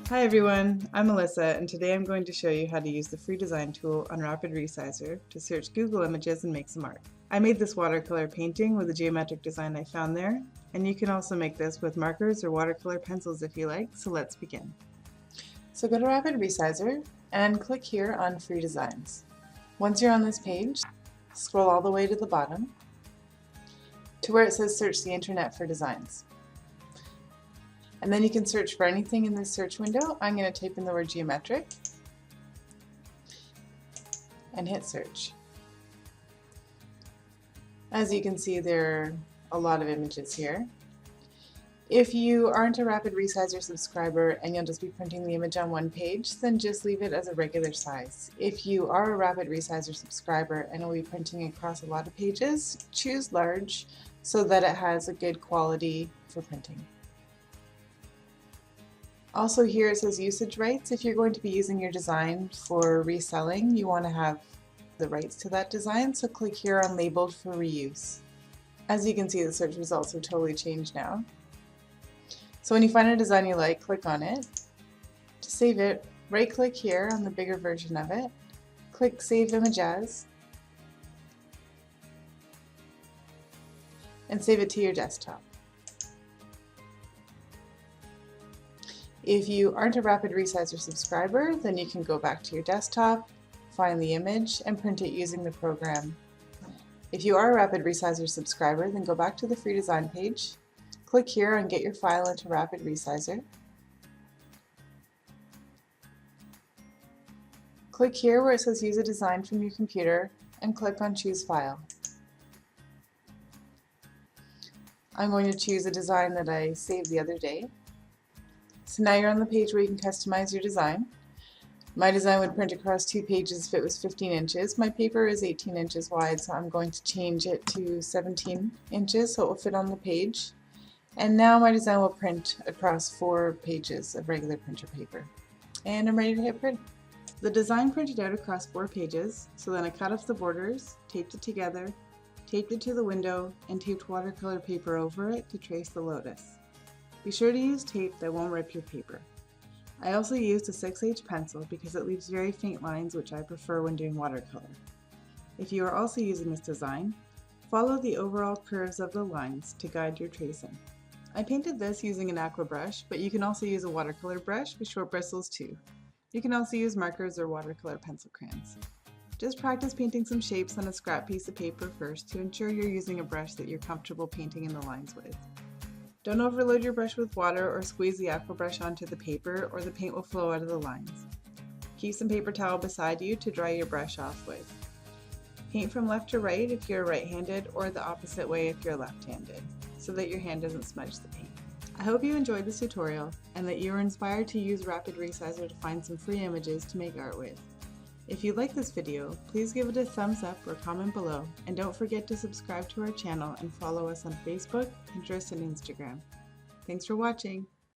Hi everyone, I'm Melissa and today I'm going to show you how to use the free design tool on Rapid Resizer to search Google images and make some art. I made this watercolor painting with a geometric design I found there, and you can also make this with markers or watercolor pencils if you like, so let's begin. So go to Rapid Resizer and click here on Free Designs. Once you're on this page, scroll all the way to the bottom to where it says Search the Internet for Designs. And then you can search for anything in this search window. I'm going to type in the word geometric and hit search. As you can see, there are a lot of images here. If you aren't a Rapid Resizer subscriber and you'll just be printing the image on one page, then just leave it as a regular size. If you are a Rapid Resizer subscriber and will be printing across a lot of pages, choose large so that it has a good quality for printing. Also here it says usage rights. If you're going to be using your design for reselling, you want to have the rights to that design, so click here on labeled for reuse. As you can see, the search results have totally changed now. So when you find a design you like, click on it. To save it, right click here on the bigger version of it, click Save Image As, and save it to your desktop. If you aren't a Rapid Resizer subscriber, then you can go back to your desktop, find the image, and print it using the program. If you are a Rapid Resizer subscriber, then go back to the free design page, click here on Get Your File into Rapid Resizer. Click here where it says Use a Design from your computer, and click on Choose File. I'm going to choose a design that I saved the other day. So now you're on the page where you can customize your design. My design would print across 2 pages if it was 15 inches. My paper is 18 inches wide, so I'm going to change it to 17 inches so it will fit on the page. And now my design will print across 4 pages of regular printer paper. And I'm ready to hit print. The design printed out across 4 pages, so then I cut off the borders, taped it together, taped it to the window, and taped watercolor paper over it to trace the lotus. Be sure to use tape that won't rip your paper. I also used a 6H pencil because it leaves very faint lines, which I prefer when doing watercolor. If you are also using this design, follow the overall curves of the lines to guide your tracing. I painted this using an aqua brush, but you can also use a watercolor brush with short bristles too. You can also use markers or watercolor pencil crayons. Just practice painting some shapes on a scrap piece of paper first to ensure you're using a brush that you're comfortable painting in the lines with. Don't overload your brush with water or squeeze the aqua brush onto the paper, or the paint will flow out of the lines. Keep some paper towel beside you to dry your brush off with. Paint from left to right if you're right-handed, or the opposite way if you're left-handed, so that your hand doesn't smudge the paint. I hope you enjoyed this tutorial and that you were inspired to use Rapid Resizer to find some free images to make art with. If you like this video, please give it a thumbs up or comment below, and don't forget to subscribe to our channel and follow us on Facebook, Pinterest, and Instagram. Thanks for watching!